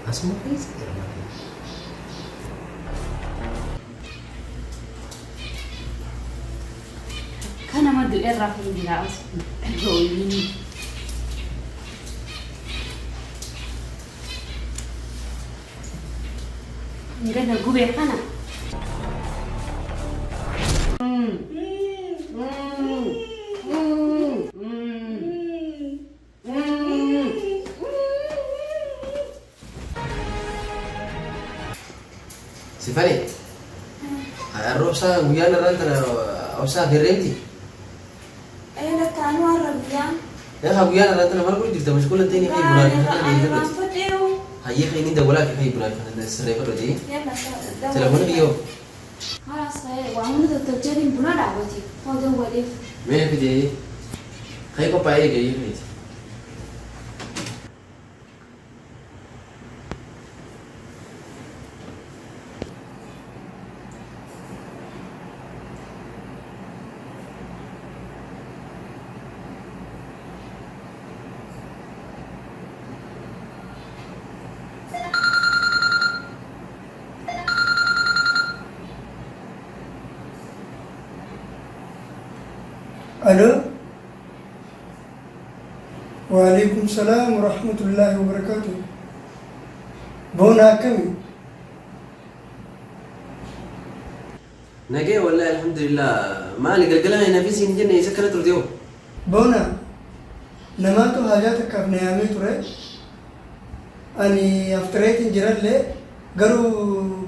Asuma keessa jira. Kana madu irraa fi jiraas dhagooyini. Ngana gubee kana. Sifani, arrosa guyaan irraan tana obsaa herreemti. Taanu arrabiyaan. Yaa guyaan irraan tana maal godhu jirta mashkuula ta'e ni kai bunaa fi kana deebiifatu. Hayyee kai ni dawalaa fi kai bunaa fi kana sirree fudhate. Telefoona kiyyoo. Haas ta'e waan hunda tottolchaniin buna dhaabati. Hoodan waliif. Mee fidee kai qophaa'ee gahee feeti. الو وعليكم السلام ورحمة الله وبركاته. بونا كمي نجي والله الحمد لله ما لقلقلها هنا في سين جنة يسكرت رديو. بونا نماتو حاجاتك ابن يامي ترى اني افتريت جرال لي قرو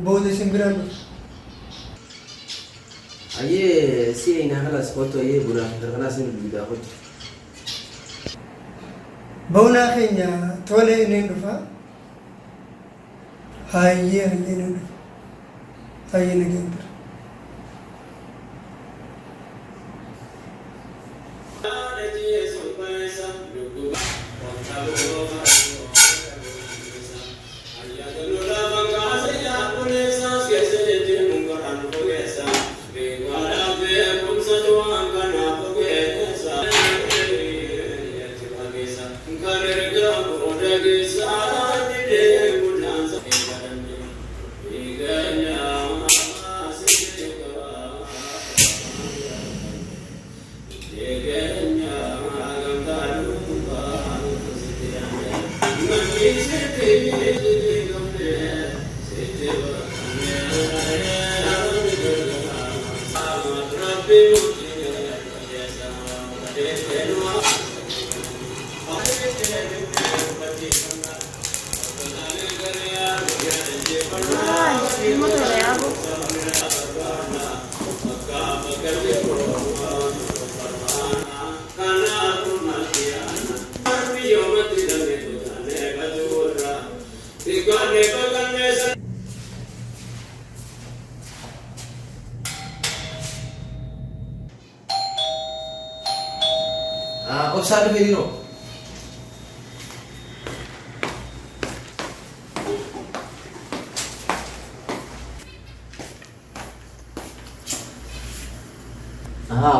بودي سنبران. Aye si ina خلاص foto aye buna خلاص من البداية خد. بونا خينيا تولي نندفا هاي نندفا هاي نجندر. Obsaa dhufee jiroo.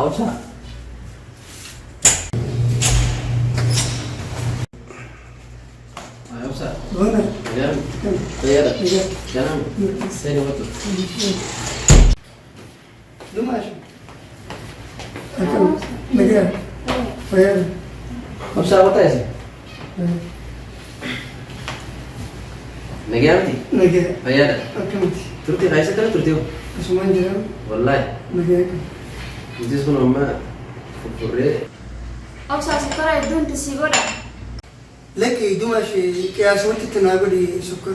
Obsaa. Obsaa. بونا Jangan. Bayar. Jangan. Saya dapat tu. دماش أكم نجار فيال Obsaa apa sih? Negara ni. نجار Bayar. أكم Turti kaisa kan turti. كسمان جرام Wallahi. نجار Itu semua nama. Furre. Obsa sukara idun tisi goda. لك دماش كياس وانت تناقضي سكر.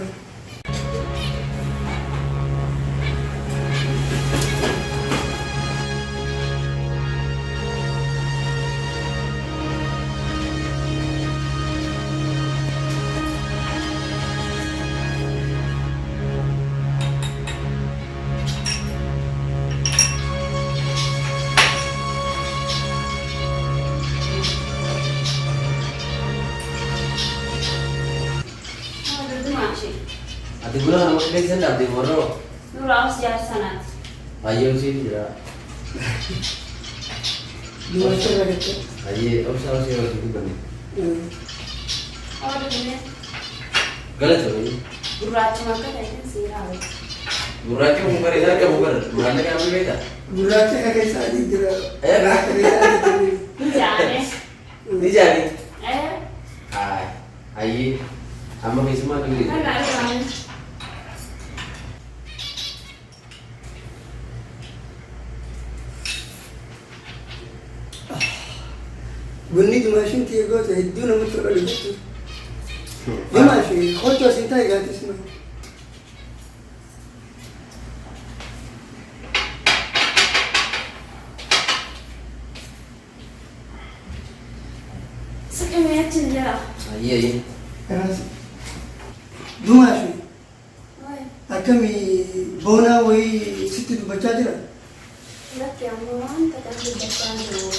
Ati gula nama kita di sana, ati moro. Nur aus jar sanat. Ayo sih dia. دماش لك Ayo, Obsaa sih orang itu kan. Aduh ini. Galat tuh ini. gurraachuma akka ta'e seeraa wayii. Gurraacha mukaree isaa qabu gara maallaqa amma beekta. Gurraacha akka isaanii jira. Akka isaanii Jaane. Ni jaani. Ayyee amma keessumaa kan beekta. bunni dimaashin ta'e goota hedduu namatti tola jechuudha. Dimaashii hojii asii ta'e gaatis nama. Sekamee achi jira. Ayyee. Kanaas dimaashii akkamii boonaa wayii sitti dubbachaa jira. Lakki ammoo wanta kan dubbachaa jiru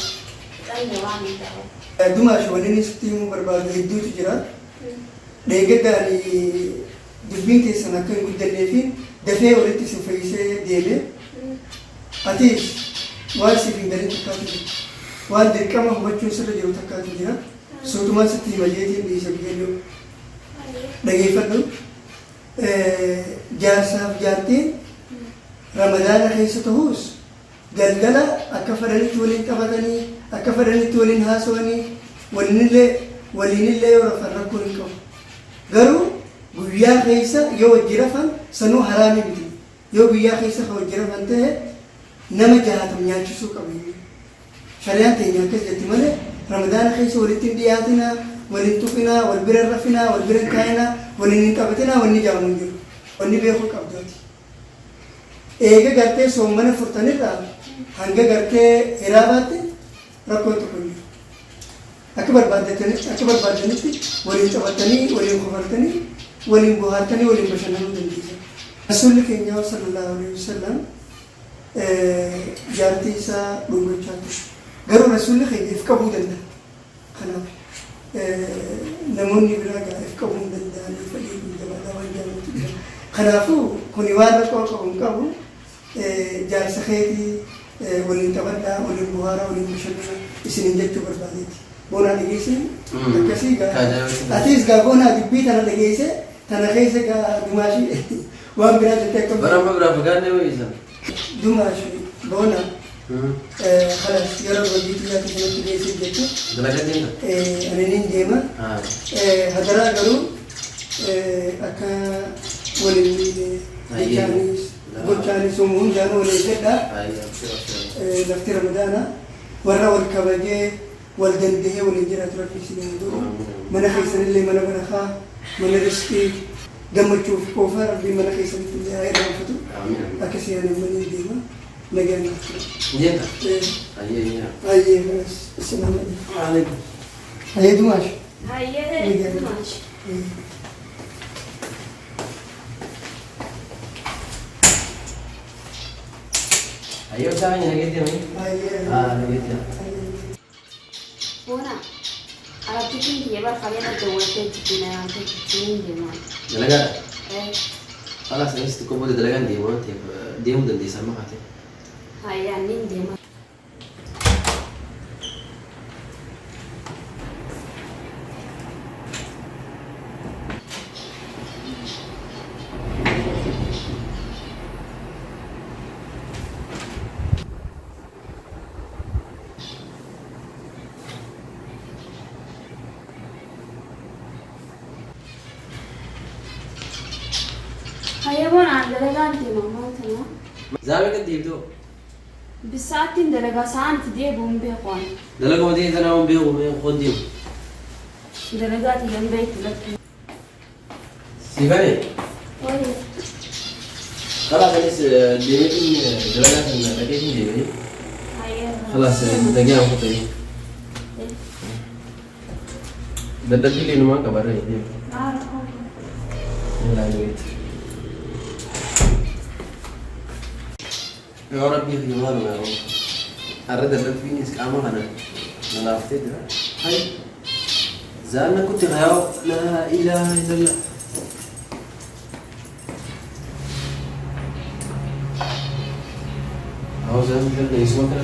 dhalli waan hin ta'u. Dimaashii waliin sitti himuu barbaadu hedduutu jira. Dheegadhaan dubbiin keessan akka hin guddanne fi dafee walitti si fayyisee deeme. Atiis waan siif hin galin takkaatu jira. Waan dirqama hubachuun sirra jiru takkaatu jira. Suutumaan sitti himajeetiin dhiisa biyyaallee dhageeffadhu. Jaarsaaf jaartiin ramadaana keessa ta'us galgala akka fadhanitti waliin taphatanii akka fadhanitti waliin haasawanii waliinillee yoo rafan rakkoo hin qabu. Garuu guyyaa keessa yoo wajji rafan sanuu haraami miti. Yoo guyyaa keessa kan wajji rafan ta'e nama jahaatam nyaachisuu qabu. Shari'aan teenya akkas jetti malee ramadaana keessa walitti hin dhiyaatinaa, waliin tuqinaa, wal bira rafinaa, wal bira kaayinaa, waliin hin taphatinaa wanni jaamu hin jiru. Wanni beekuu qabdooti. Eega gartee soommana furtanirraa hanga gartee hiraabaatti rakkoo tokko hin jiru. Akka barbaadanitti waliin taphatanii, waliin kofartanii, waliin bohaartanii, waliin bashannanuu dandeessan. Rasuulli keenya sallallahu alaihi wasallam jaartii isaa dhungachaa ture. Garuu rasuulli keenya if qabuu danda'a. Kanaaf namoonni biraa if qabuu hin danda'an fedhii hin jabaadhaa waan jaalatu jira. Kanaafuu kuni waan rakkoo qabu hin qabu jaarsa keetii waliin taphadhaa, waliin bohaaraa, waliin bashannanaa isiniin jechuu barbaadeeti. Boonaa dhageessee akkasii atiis gaa boonaa dubbii tana dhageessee tana keessa gaa dimaashii waan biraa jettee akka Barama biraa fagaannee wayyisan. dimaashii boonaa kanas yeroo hojii xiyyaatti sanatti geessee jechuun Dalagaa deemta. ani niin deema hadaraa garuu akka waliin gochaanis uumuu hundaanuu waliin jedhaa lafti ramadaana warra wal kabajee wal danda'ee waliin jiraatu rabbi si gaafatu mana keessanillee mana barakaa mana riskii gammachuuf qofa rabbi mana keessanitti illee haa irraanfatu akkasii ani maniin deema nagaan Njeeta. Ayyee. ayyee kanas isinama ayyee dumaash Hayyee maashi. Ayyee usaha nyageetii mami. ayyee Nageetii. Boona. Arabbitiin biyya barfamee na daawwattee jirti na yaa'atee jirtiin deemaa. Dalagaadha. Haala sanis xiqqoo booda dalagaan deemuu ta'eef deemuu dandeessaa amma kaatee. Hayyee anniin deemaa. Hayyee boonaan dalagaan deemaa maal ta'aa? Zaabee kan deebitoo. Bisaatiin dalagaa saanti deebi'uun beekwaan. Dalagaa matee tanaa waan beeku mee qoon deemu. Dalagaa tiyyan beektu lakki. Siifame. Wayii. Haala sanis deemeetiin dalagaa kan dhageetiin deemanii. Hayyee. Haala dagaa waan ta'eef. Daldalli leenumaan qabarra hin deemu. يا ربي في مالنا يا رب. أرد الرد فيني إسكامه أنا نلافتي ده. هاي زالنا كنت غياو لا إله إلا الله. أو زمان كده يسوى كده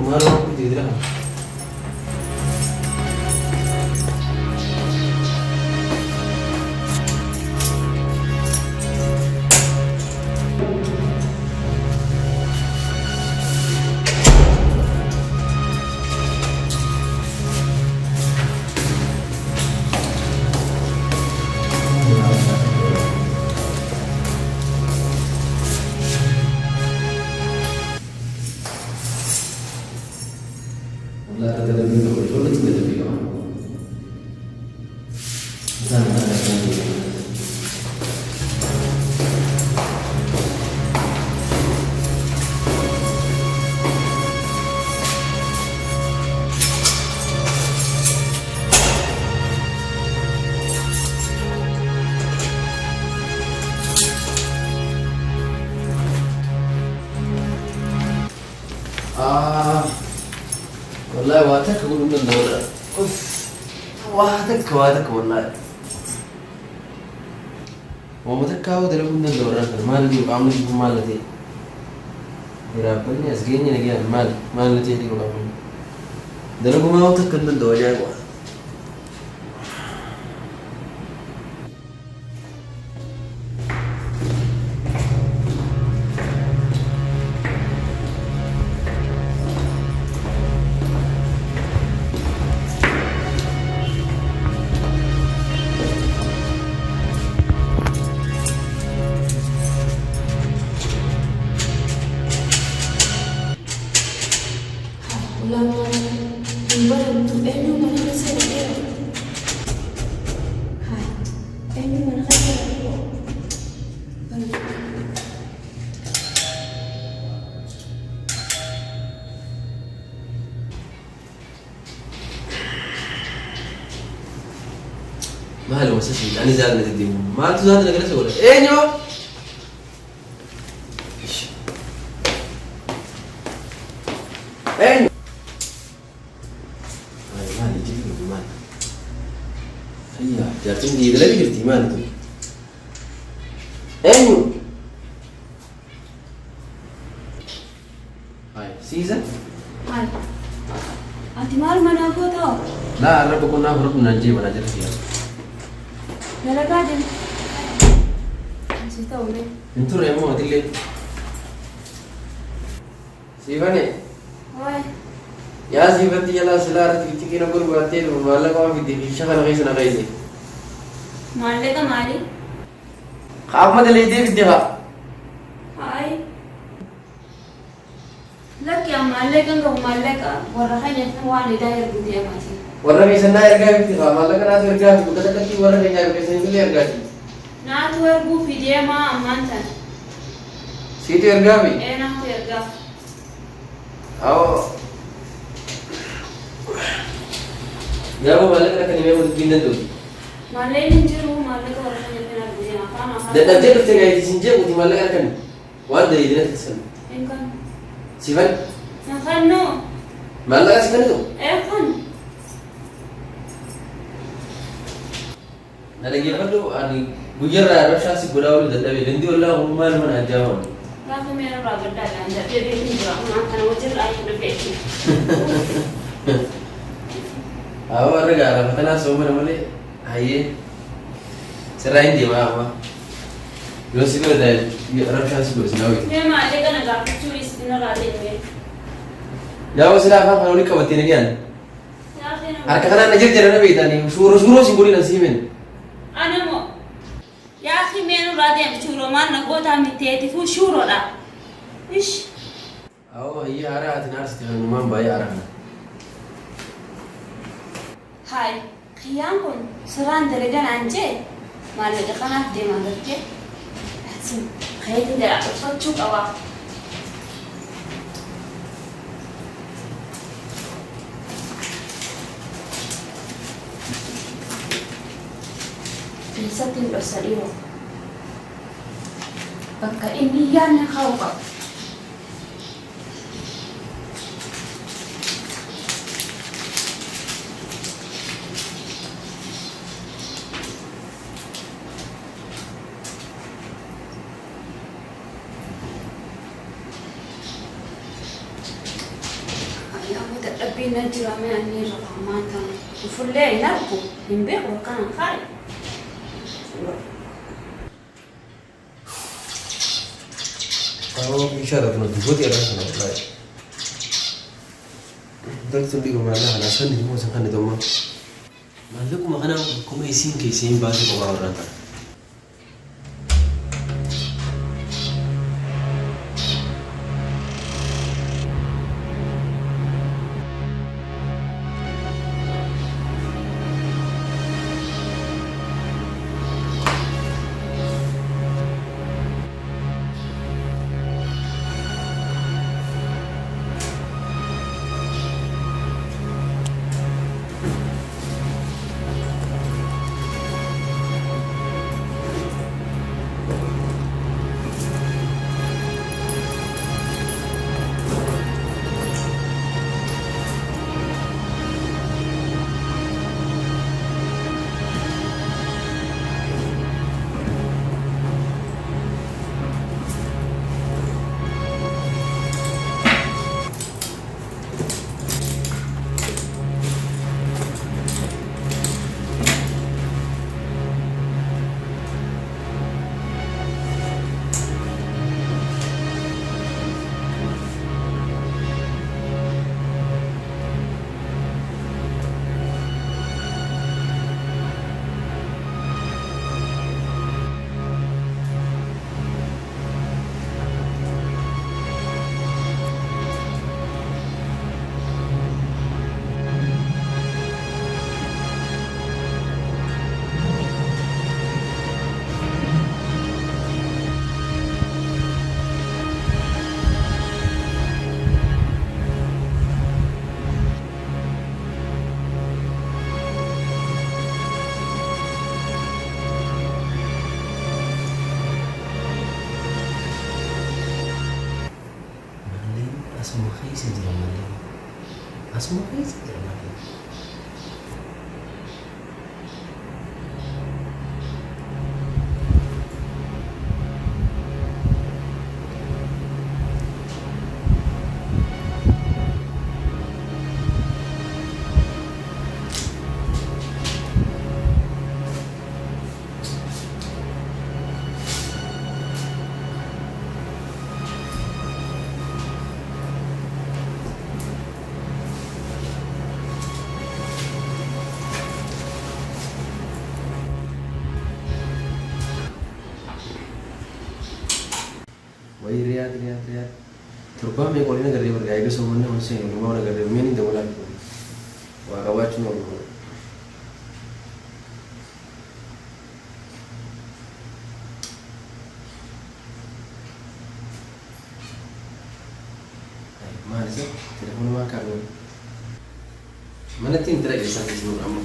ما له كنت يدرها. والله واتك أقول من الدولة أوف واتك والله ومتك هاو دلوا من الدولة المال دي وعمل شو مال التي يرابني أسجيني نجي مال التي دي كلهم دلوا ما هو تك من الدولة يا أخوان ما له مساس يعني زاد ندي ما تزاد نقدر نقول إيه نيو إيه ما نجيب له مال هيا جاتني دي لا جبتي مال إيه نيو هاي سيزن هاي أنت مال ما ناخذه لا أنا بكون ناخذ من نجيب أنا جرت فيها لا قاعدين نسيت أقول انتو ريمو هتيجي سيفاني واي يا سيفتي يلا سلارة تيجي نقول باتين وما لك ما في دي شغل غيس أنا غيسي مالك مالي خاف ما تلي دي بديها هاي لك يا مالك أنك مالك ورخان يفواني داير بدي أماتي ورا غيس أنا يرجع بديها ما لك أنا ترجع بدي كذا ورا غيس يرجع بس ينقل يرجع ناتو يرجو في دي ما أمانتن سيتو يرجع بي إيه ناتو يرجع أو يا أبو مالك أنا كني ميمون بيندن دول مالك نجرو مالك ورخان يفنا بدي أنا ده تبجي بتجي تسنجي ودي مالك أنا كني واد يدينا تسلم إن كان سيفان نخنو مالك أسمعني تو إيه كان أنا جيبلو أنا بجرا عرف شاسي براول ده تبي لندي ولا هم مال من أجاون لا كم يا رب بدل عند بيبي نجرا ما أنا وجر أي نبيتي أو أرجع على فتنا سومر مالي هاي سراين دي ما لو سيبه ده عرف شاسي بس ناوي ما مالك أنا قاعد تشوي سكينة رادين يا وسلا فا فنولي كواتين كيان يا أخي أركضنا نجيب جرنا بيتاني شورو سيقولي نسيمين أنا مو يا أخي مين رادين شورو ما نقول متيتي فو شورو لا إيش أو هي أرى أتناس تهنمان باي أرانا هاي خيانكم سران درجان عنجي ما لقى قناة دي ما درجة حسن خيتي درع فتشوك أوا Isatting sa iyo. Pagka iniyan ng hawak. Ayaw mo tatabi na dirami ang nirakamatan. Ufulay na po. Hindi ko ka ng kaya. Kalau isyarat nanti buat ya kan sana lain. Tak tuh di rumah lah, nasan di rumah sangat itu mah. Malu aku makan aku mau isin ke isin bahasa kau orang tak. keessa jira malee. Asuma keessa jira malee. Wai Riyad. Turba me kolina garre bergaya ke somonne onse rumah na garre meni de wala ko. Wa rawach no. Mana sih? Telepon mah kan. Mana tin tera ke sampai sini amma.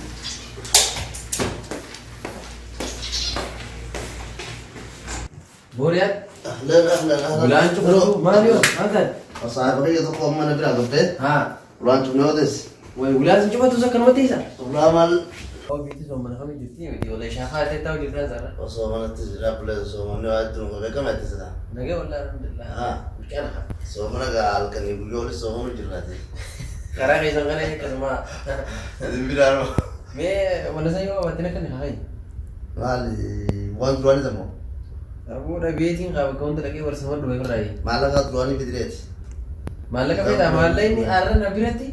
Boriat أهلا bulan cukup Mario angkat صاحبي يتقوم من بلا قبل ha ولان تنودس woi bulan cuma tu sekarang mati sa والله مال oh gitu so mana kami jadi mati oleh syakha te tahu jadi zara وصو من تجرب بلا صو من وادن وبكم تسدا nage wala alhamdulillah ha kana صو من قال كان يقول صو من جراتي karena kayak sangat kasma هذا بلا me mana saya watina kan hai مالي وان دواني زمو aku udah bikin kau kau untuk lagi bersama dua orang مالك دواني بدريت malah kami dah malah ini arah nabi nanti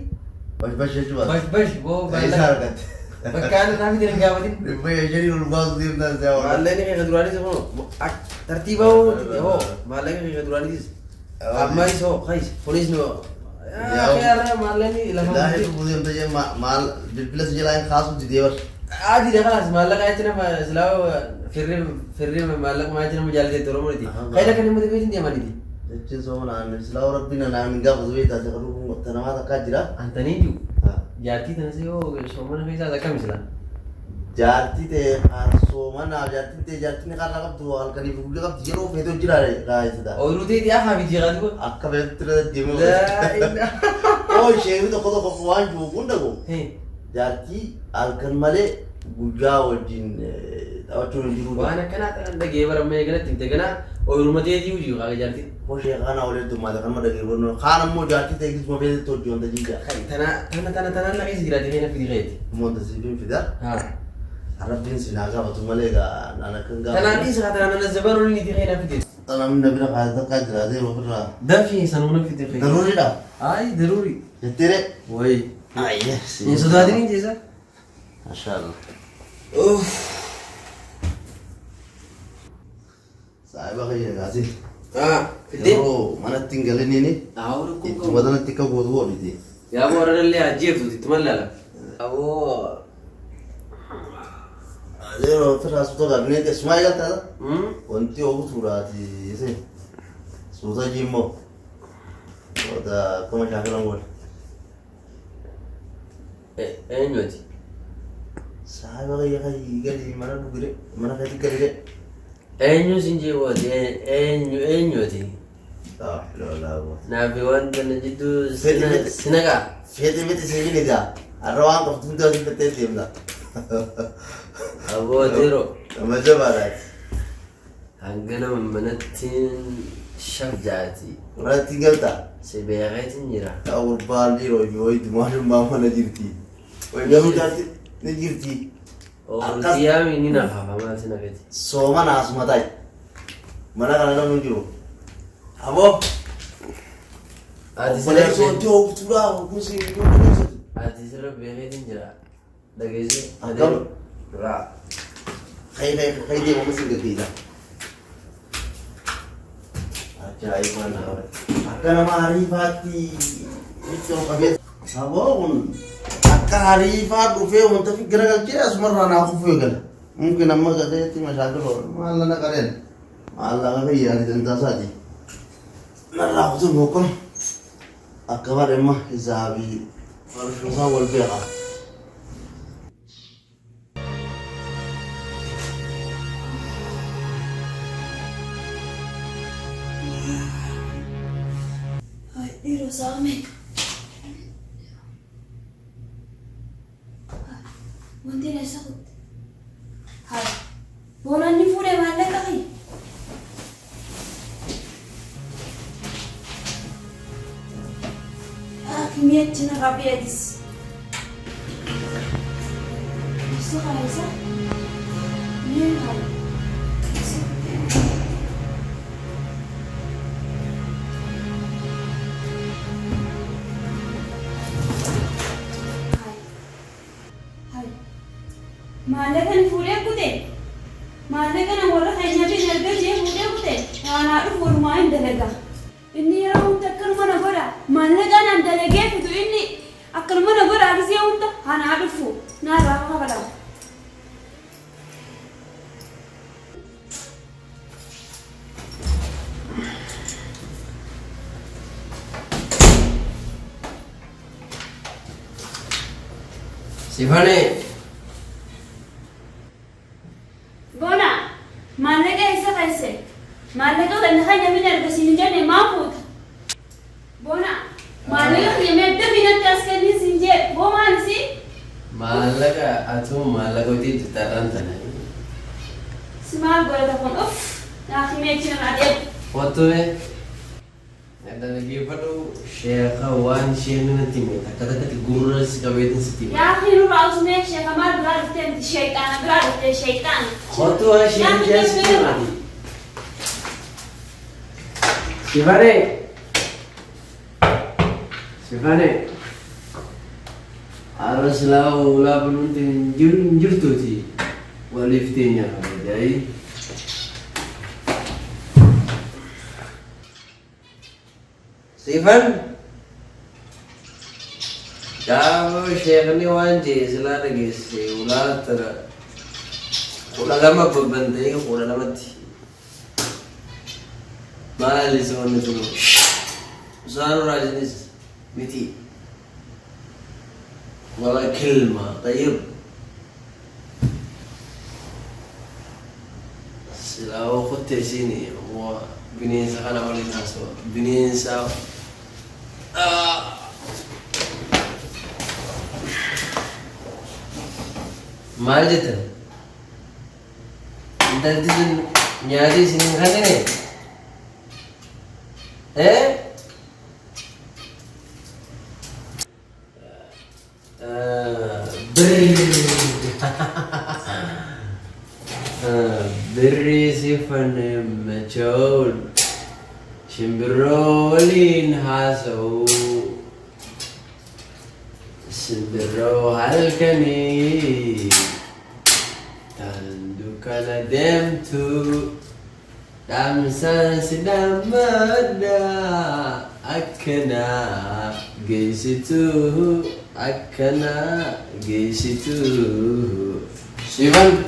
بس شو bas wo اي malah سارقت bahkan nabi tidak gawatin ربي يجري والباص دي من ذا malah ini kayak kedua ini semua tertibau oh malah ini kayak kedua ini amma iso kais polis no ya kayak malah ini لا lama هي بودي متجه مال بالبلس جلاين خاص دي ديور عادي ده خلاص malah kayak cina selalu firrim malah macam cina menjalan itu rumah itu kayak kan mau dibikin dia mana ini جت صو من عن سلاو ربنا نعم نقابض بيتا تقولون تنامات كاجرا antani ju jati tanah sih oh semua nih saya kami sila जाती थे सोमन आ जाती थे जाती ने कहा कब तो हल्का नहीं भूल कब जीरो पे तो जिरा रहा है सदा और उधर dia habis jalan tu आपका बेहतर जिम لا ओ शेव तो खुद भगवान जो गुंडा को Hei, जाती हल्कन मले गुजा वजिन अचुन zero wana kana da gebar mai gana tinte gana o rumah dia diu ju kaga jarti वो शेख खाना वाले तो मादा kan मदा गिर बनो खाना मो जाती थे किस मो बेहतर तो जोन दा Jinja tanah lagi segera di kana pidi kaiti मो दा सिबिन फिदा ha अरब दिन सिनागा बतु मलेगा नाना कंगा tanah di sekarang tanah zabar ni di kana pidi तनाम नबीरा खादा काजरा दे रोकरा da fi sanuna pidi kaiti जरूरी डा ai daruri ये तेरे woi आई है ini sudah ada ni jesa माशाल्लाह साहिबा कहिए गाजी ah pidi Yo, mana tinggalin ini? awur Itu ku badan tika godo abiti. ya bo orang le ajib tu tumalala abo Adero terus to garne ke smai galta da. hmm Onti obu turati ese. Suza jimmo. Oda como shakalan gol. enjoti Sahiba kaya kaya gali mana bugire, mana kaya gali. enyo sinje wodi enjoti Ah, la. na bi wanda na jitu Fedi- sinaga Fete mete se vini da. Arwan ko tunta se pete timna. abo dero Ama jabarat. hangana manatin shafjati Mana tinggalta. sebegatin jira Awur bali ro yoy dumar mama na jirti. Oy gamu jati na jirti. o Akas- tiyami ni na hama sinagati Soma na asmatai. Mana kana namun jiro. Abo. ati Boleh so sira jo tura musim jo. ati sira begatin jira dagesi Akam. ra Kai dia musim ketiga. Ajaib mana. Akan nama Arifati. Itu kabin. Abo un. Akan Arifat rufe un tapi gerak kira semua rana aku fuel. Mungkin nama kata itu masyarakat orang. Malah nak keren. Malah kata iya di tentang saja. Nara aku tu bukan. Akabar emah hizabi. Harus usah walbeha. Ay, iro Rosame. Wanti na sakot. Hai. Bolan ni fude malle kai. Kimiyat cina rabiadis. Bisa kaisa? Ni hai. Mallakan fuudhee kute mallakan warra keenya fi darga jee fuudhee kute aanaa dhufu walumaa hin dalaga inni yeroo hunda akkanuma na godha mallakan an dalagee fitu inni akkanuma na godha gisee hunda aanaa dhufu naarraa kabala. Sifane. Bona, mallaqa isa kaise. Mallaqa kan hanya min argasiin jenne maafuuta. Bona, mallaqa yemedda minatti askani sinje bo maalisi? Mallaqa atu mallaqa uti taran tanai. Simal golata kon of. Nakhime china ade. Foto ada lagi padu Syekha wan Syekha timit kata-kata guru sikawetin sitim. Ya akhiru rausme Syekh Kamal berada di syaitan, berada di syaitan. Foto Syekh jas mati. Sifane harus lau penuntin jur tu si waliftinya jadi. Sifan, jauh Syekh ni wajib selalu gisi ulah lama berbantai, ulah lama ti. Malah lisan itu, usaha rajnis miti, wala kelma, tayyib. Selalu khote sini, wah binin sakana walin aswa, binin sa. Maal jettan intalli sun nyaati isin hin kannine birri sifan machoon shimbiroo waliin haasa'u shimbiroo halkanii tandukana deemtu dhaamsaan si dhammaadha akkana geessitu Sivan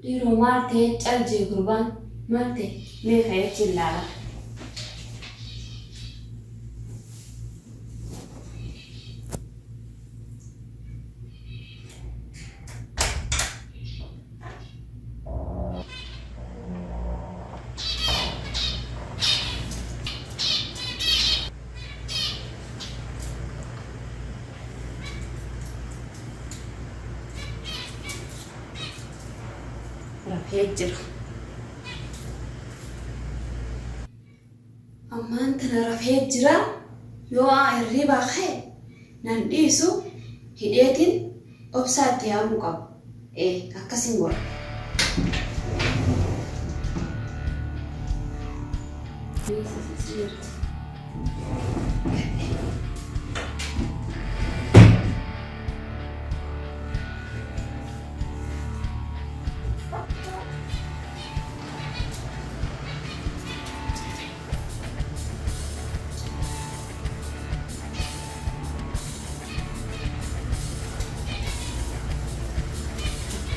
Diro malte calje kurban malte me kaya chillala. Rafeejjira. Ammaan tana rafeejjira yoo hirribaa ka'e nan dhiisu hidheetiin obsaatti yaamuu qabu. Akkasiin godha.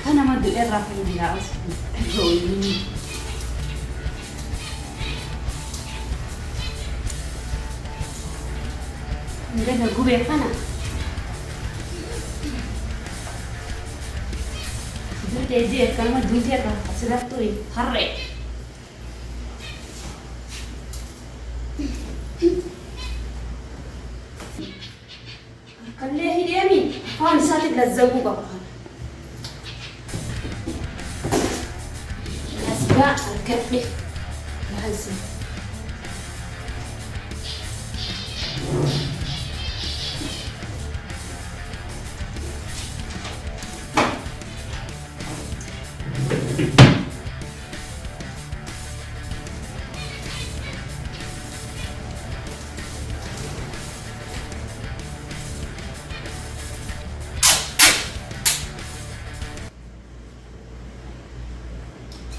Kana madu irraa kan jiraatu ijoolleen. Enggak ada gue kana. Teji kan mah dunia kan sudah tuh hare. Kalle hidiyami, fan saati lazzabu bapak. Nasba al-kafi, lahasi.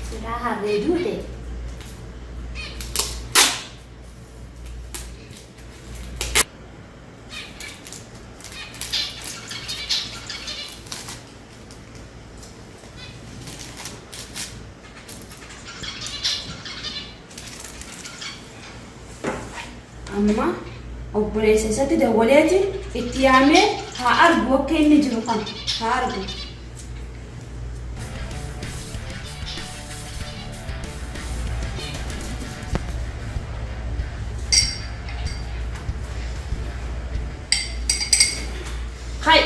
Sudah hari dulu deh. Amma obboleessa isatti dawwaleeti itti yaamee haa argu akka inni jiru kan haa argu. Hai,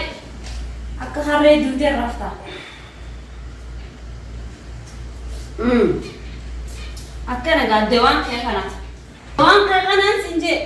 akka harree duutee rafta. Akkana gaaddee waan kee kana. Waan kee kanaan sin jee.